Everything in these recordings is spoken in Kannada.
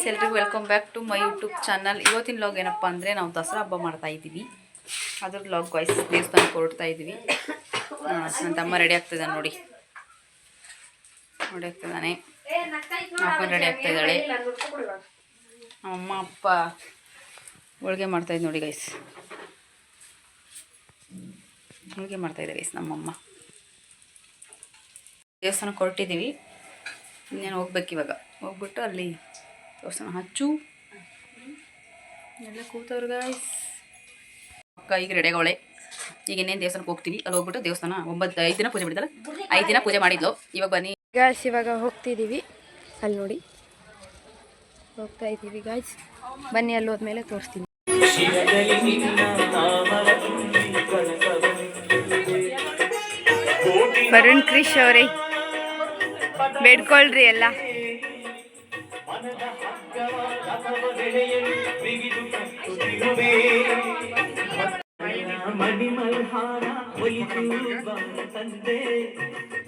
ಎಲ್ರಿಗೂ welcome back to my YouTube channel. ಇವತ್ತಿನ ವ್ಲಾಗ್ ಏನಪ್ಪ ಅಂದರೆ ನಾವು ದಸರಾ ಹಬ್ಬ ಮಾಡ್ತಾ ಇದ್ದೀವಿ. ಅದ್ರ ವ್ಲಾಗ್ ವಾಯ್ಸ್ ದೇವಸ್ಥಾನಕ್ಕೆ ಹೊರಡ್ತಾ ಇದ್ದೀವಿ. ನನ್ನ ತಮ್ಮ ರೆಡಿ ಆಗ್ತಿದ್ದಾನೆ ನೋಡಿ ಆಗ್ತಿದ್ದಾನೆ. ಅಪ್ಪ ರೆಡಿ ಆಗ್ತಾ ಇದ್ದಾಳೆ. ಅಮ್ಮ ಅಪ್ಪ ಹೋಳಿಗೆ ಮಾಡ್ತಾಯಿದ್ದು ನೋಡಿ ಗೈಸ್. ಹೋಳಿಗೆ ಮಾಡ್ತಾಯಿದ್ದೆ ಗೈಸ್ ನಮ್ಮಮ್ಮ. ದೇವಸ್ಥಾನಕ್ಕೆ ಹೊರಟಿದ್ದೀವಿ. ಇನ್ನೇನು ಹೋಗ್ಬೇಕು ಇವಾಗ. ಹೋಗ್ಬಿಟ್ಟು ಅಲ್ಲಿ ದೇವಸ್ಥಾನ ಹಚ್ಚು ಎಲ್ಲ ಕೂತವ್ರು ಗಾಯ್ಸ್. ಅಕ್ಕ ಈಗ ರೆಡಿಯಾಗವಳೆ. ಈಗ ಇನ್ನೇನು ದೇವಸ್ಥಾನಕ್ಕೆ ಹೋಗ್ತೀವಿ. ಅಲ್ಲಿ ಹೋಗ್ಬಿಟ್ಟು ದೇವಸ್ಥಾನ 5 ದಿನ ಪೂಜೆ ಮಾಡಿದ್ದಲ್ಲ, 5 ದಿನ ಪೂಜೆ ಮಾಡಿದ್ಲು. ಇವಾಗ ಬನ್ನಿ ಗಾಯ್ಸ್, ಇವಾಗ ಹೋಗ್ತಿದ್ದೀವಿ. ಅಲ್ಲಿ ನೋಡಿ ಹೋಗ್ತಾ ಇದ್ದೀವಿ ಗಾಯ್ಸ್. ಬನ್ನಿ, ಅಲ್ಲಿ ಹೋದ್ಮೇಲೆ ತೋರಿಸ್ತೀನಿ. ವರುಣ್ ಕ್ರಿಶ್ ಅವರೇ ಬೇಡ್ಕೊಳ್ರಿ ಎಲ್ಲ. ಮಣಿಮಲ್ಹಾರ ಒಲಿದು ತಂದೆ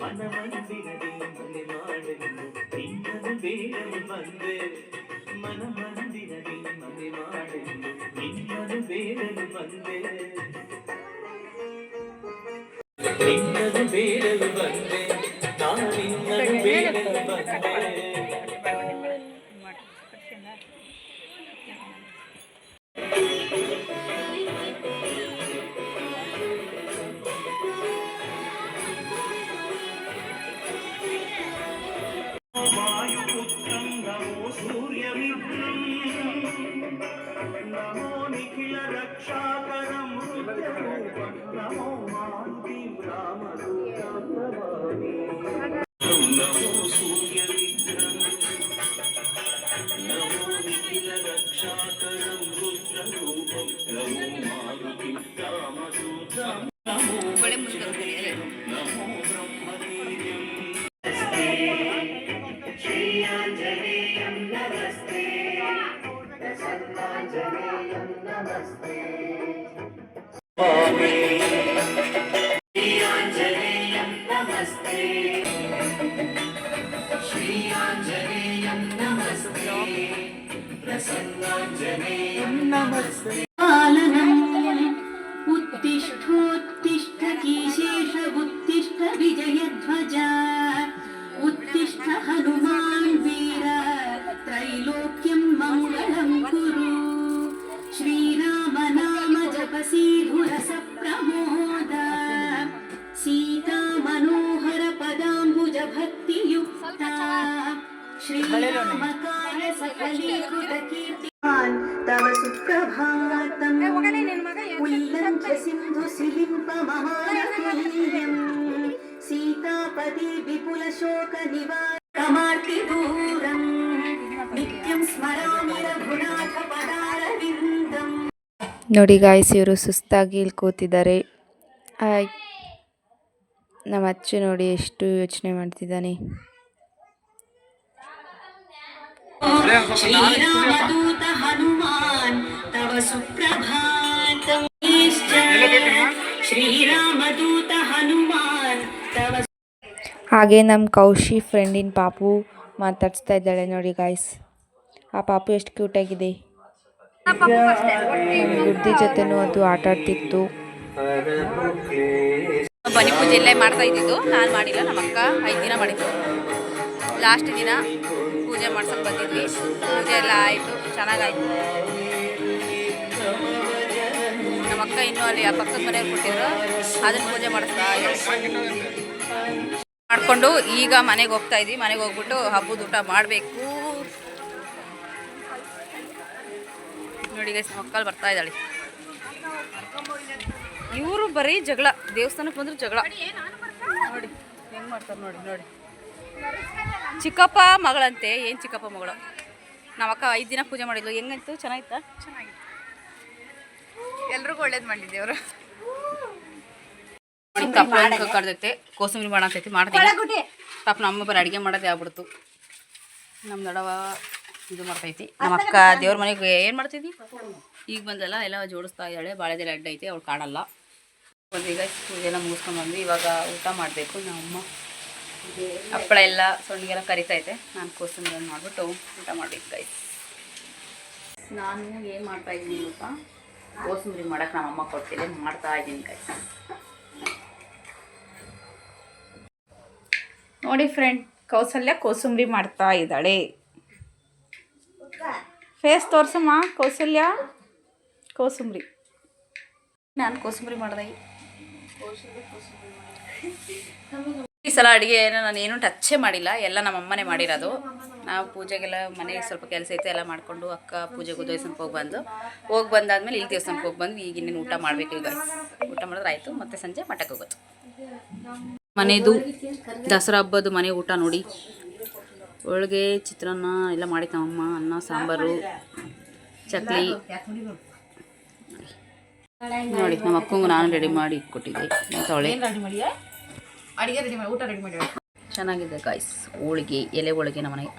ಮನ ಮಂದಿರದಿ ಮನೆ ಮಾಡಲು ನಿನ್ನನು ಬೇಡಲು ಬಂದೆ. ಮನ ಮಂದಿರದಿ ಮನೆ ಮಾಡಲು ನಿನ್ನನು ಬೇಡಲು ಬಂದೆ. ನಿನ್ನನು ಬೇಡಲು ಬಂದೆ. ನಾನು ನಿನ್ನನು ಬೇಡಲು ಬಂದೆ. ವಾಯುಪುತ್ರಂ ನಮೋ ಸೂರ್ಯಮಿತ್ರಂ ನಮೋ ನಿಖಿಲ ರಕ್ಷಾಕರಂ ರುದ್ರರೂಪಂ ನಮೋ ಮಾಂತಿಂ ರಾಮದೂತಂ ನಮಾಮಿ. ನಮೋ ಸೂರ್ಯಮಿತ್ರಂ ನಮೋ ನಿಖಿಲ ರಕ್ಷಾಕರಂ ರುದ್ರರೂಪಂ ನಮೋ ಮಾರುತಿಂ ರಾಮದೂತಂ ನಮೋ ನಮೋ ಬ್ರಹ್ಮದೇವ್ಯಂ. ಶ್ರೀಯಾಂಜನೇಯಂ ನಮಸ್ತೆ ಪ್ರಸನ್ನಾಂಜನೇಯಂ ನಮಸ್ತೆ ಶ್ರೀಯಾಂಜನೇಯಂ ನಮಸ್ತೆ ಶ್ರೀಯಾಂಜನೇಯಂ ನಮಸ್ತೆ ಪ್ರಸನ್ನಾಂಜನೇಯಂ ನಮಸ್ತೆ. ಉತ್ತಿಷ್ಠೋತ್ತಿಷ್ಠ ಕೀಶೇಷ ಉತ್ತಿಷ್ಠ ವಿಜಯಧ್ವಜ ಉತ್ತಿಷ್ಠ ಹನುಮಾನ್ ವೀರ ತ್ರೈಲೋಕ್ಯಂ ಮಂಗಳಂ ಕುರು. ಶ್ರೀರಾಮ ನಾಮ ಜಪಸಿ ಧುರಸ ಪ್ರಮೋದ ಸೀತಾ ಮನೋಹರ ಪದಾಂಬುಜ ಭಕ್ತಿಯುಕ್ತ ಶ್ರೀರಾಮ ಕಾರ್ಯ ಸಫಲೀಕೃತ ಕೀರ್ತಿಮಾನ್ ತವ ಸುಪ್ರಭಾತಂ ಉಲ್ಲಂಘ್ಯ ಸಿಂಧು ಸಿಲಿಂಪ ಮಹಾನತುಲ್ಯಂ ಸೀತಾಪತಿ ವಿಪುಲ ಶೋಕ ನಿವಾರಮಾರ್ತಿ ದೂರಂ ನಿತ್ಯಂ ಸ್ಮರಾಮಿ ರಘುನಾಥ ಪದಾರವಿಂದಂ. ನೋಡಿ ಗಾಯ್ಸ್, ಇವರು ಸುಸ್ತಾಗಿ ಇಲ್ಲಿ ಕೂತಿದ್ದಾರೆ. ನಮ್ಮ ಅಚ್ಚು ನೋಡಿ ಎಷ್ಟು ಯೋಚನೆ ಮಾಡ್ತಿದ್ದಾನೆ. ಶ್ರೀರಾಮದೂತ ಹನುಮಾನ್ ತವ ಸುಪ್ರಭಾತಂ ಶ್ರೀರಾಮದೂತ ಹನುಮಾನ್ ತವ. ಹಾಗೆ ನಮ್ಮ ಕೌಶಿ ಫ್ರೆಂಡಿನ ಪಾಪು ಮಾತಾಡ್ಸ್ತಾ ಇದ್ದಾಳೆ ನೋಡಿ ಗಾಯ್ಸ್. ಆ ಪಾಪು ಎಷ್ಟು ಕ್ಯೂಟಾಗಿದೆ. ಗುಡ್ಡಿ ಜೊತೆನೂ ಅದು ಆಟ ಆಡ್ತಿತ್ತು. ಬನ್ನಿ ಪೂಜೆ ಎಲ್ಲ ಮಾಡ್ತಾ ಇದ್ದಿದ್ದು. ನಾನು ಮಾಡಿಲ್ಲ, ನಮ್ಮ ಅಕ್ಕ 5 ದಿನ ಮಾಡಿದ್ದು. ಲಾಸ್ಟ್ ದಿನ ಪೂಜೆ ಮಾಡ್ಸಕ್ಕೆ ಬಂದಿದ್ವಿ. ಪೂಜೆ ಎಲ್ಲ ಆಯಿತು, ಚೆನ್ನಾಗಾಯಿತು. ನಮ್ಮ ಅಕ್ಕ ಇನ್ನೂ ಅಲ್ಲಿ ಆ ಪಕ್ಕದ ಮನೆಯವ್ರು ಕೊಟ್ಟಿದ್ರು, ಅದನ್ನು ಪೂಜೆ ಮಾಡಿಸ್ತಾ ಮಾಡಿಕೊಂಡು ಈಗ ಮನೆಗೆ ಹೋಗ್ತಾ ಇದ್ವಿ. ಮನೆಗೆ ಹೋಗ್ಬಿಟ್ಟು ಹಬ್ಬದ ಊಟ ಮಾಡಬೇಕು ನೋಡಿ ಗೈಸ್. ಮಕ್ಕಳು ಬರ್ತಾ ಇದ್ದಾಳೆ. ಇವರು ಬರೀ ಜಗಳ, ದೇವಸ್ಥಾನಕ್ಕೆ ಬಂದ್ರು ಜಗಳ ನೋಡಿ ಹೆಂಗೆ ಮಾಡ್ತಾರೆ. ನೋಡಿ ನೋಡಿ ಚಿಕ್ಕಪ್ಪ ಮಗಳಂತೆ. ಏನು ಚಿಕ್ಕಪ್ಪ ಮಗಳು. ನಮ್ಮ ಅಕ್ಕ 5 ದಿನ ಪೂಜೆ ಮಾಡಿದ್ಲು. ಹೆಂಗಾಯ್ತು? ಚೆನ್ನಾಗಿತ್ತಾ? ಚೆನ್ನಾಗಿತ್ತು. ಎಲ್ರಿಗೂ ಒಳ್ಳೇದು ಮಾಡಿದ್ದೇವರು. ತಪ್ಪು ಕಡ್ದೈತೆ, ಕೋಸಂಬರಿ ಮಾಡತೈತಿ, ಮಾಡ್ತೀವಿ. ಪಾಪ ನಮ್ಮ ಬರೀ ಅಡುಗೆ ಮಾಡೋದೇ ಆಗ್ಬಿಡ್ತು. ನಮ್ಮ ದಡವ ಇದು ಮಾಡ್ತೈತಿ. ನಮ್ಮ ಅಕ್ಕ ದೇವ್ರ ಮನೆಗೆ ಏನು ಮಾಡ್ತಿದ್ವಿ, ಈಗ ಬಂದಲ್ಲ ಎಲ್ಲ ಜೋಡಿಸ್ತಾ ಇದ್ದಾಳೆ. ಬಾಳೆದೆಲೆ ಅಡ್ಡ ಐತೆ, ಅವಳು ಕಾಡಲ್ಲ. ಈಗ ಪೂಜೆಲ್ಲ ಮುಗಿಸ್ಕೊಂಡು ಬಂದ್ವಿ. ಇವಾಗ ಊಟ ಮಾಡಬೇಕು. ನಮ್ಮಮ್ಮ ಹಪ್ಪಳ ಎಲ್ಲ ಸೊಣ್ಣಿಗೆಲ್ಲ ಕರಿತೈತೆ. ನಾನು ಕೋಸಂಬರಿ ಮಾಡಿಬಿಟ್ಟು ಊಟ ಮಾಡಿದ್ದು ಗೈಸ್. ನಾನು ಏನು ಮಾಡ್ತಾಯಿದ್ದೀನಿ ಗೊತ್ತಾ, ಕೋಸಂಬರಿ ಮಾಡೋಕ್ಕೆ ನಮ್ಮಮ್ಮ ಕೊಡ್ತಿದ್ದೆ, ಮಾಡ್ತಾಯಿದ್ದೀನಿ ಗೈಸ್. ನೋಡಿ ಫ್ರೆಂಡ್, ಕೌಸಲ್ಯ ಕೋಸಂಬರಿ ಮಾಡ್ತಾ ಇದ್ದಾಳೆ. ಫೇಸ್ ತೋರ್ಸಮ್ಮ ಕೌಸಲ್ಯ. ಕೋಸಂಬರಿ ನಾನು ಕೋಸಂಬರಿ ಮಾಡಿದೆ. ಈ ಸಲ ಅಡುಗೆ ನಾನೇನು ಟಚ್ಚೇ ಮಾಡಿಲ್ಲ, ಎಲ್ಲ ನಮ್ಮಮ್ಮನೇ ಮಾಡಿರೋದು. ನಾವು ಪೂಜೆಗೆಲ್ಲ ಮನೆಗೆ ಸ್ವಲ್ಪ ಕೆಲಸ ಇತ್ತು, ಎಲ್ಲ ಮಾಡಿಕೊಂಡು ಅಕ್ಕ ಪೂಜೆಗೆ ದೇವಸ್ಥಾನಕ್ಕೆ ಹೋಗಿ ಬಂದಾದ್ಮೇಲೆ ಇಲ್ಲಿ ದೇವಸ್ಥಾನಕ್ಕೆ ಹೋಗಿ ಬಂದು ಈಗ ಇನ್ನೇನು ಊಟ ಮಾಡಬೇಕು. ಈಗ ಊಟ ಮಾಡಿದ್ರೆ ಆಯಿತು, ಮತ್ತು ಸಂಜೆ ಮಠಕ್ಕೆ ಹೋಗೋದು. ಮನೆಯದು ದಸರಾ ಹಬ್ಬದ ಮನೆ ಊಟ ನೋಡಿ. ಹೋಳಿಗೆ, ಚಿತ್ರಾನ್ನ ಎಲ್ಲ ಮಾಡಿತ್ತು ನಮ್ಮಮ್ಮ. ಅನ್ನ, ಸಾಂಬಾರು, ಚಕ್ಲಿ ನೋಡಿ. ನಮ್ಮ ಅಕ್ಕಂಗೂ ನಾನು ರೆಡಿ ಮಾಡಿ ಇಟ್ಕೊಟ್ಟಿದ್ದೆ. ತೊಳೆ ಅಡುಗೆ ರೆಡಿ ಮಾಡಿ, ಊಟ ರೆಡಿ ಮಾಡಿ. ಚೆನ್ನಾಗಿದೆ ಗಾಯ್ಸ್. ಹೋಳಿಗೆ, ಎಲೆ ಹೋಳಿಗೆ ನಮ್ಮ ಮನೆಗೆ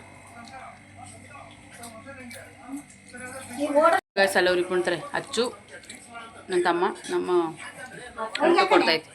ಗಾಯ್ಸ್. ಎಲ್ಲ ಇಟ್ಕೊಳ್ತಾರೆ. ಅಚ್ಚು ನನ್ನ ತಮ್ಮ ನಮ್ಮ ಕೊಡ್ತಾಯಿತ್ತು.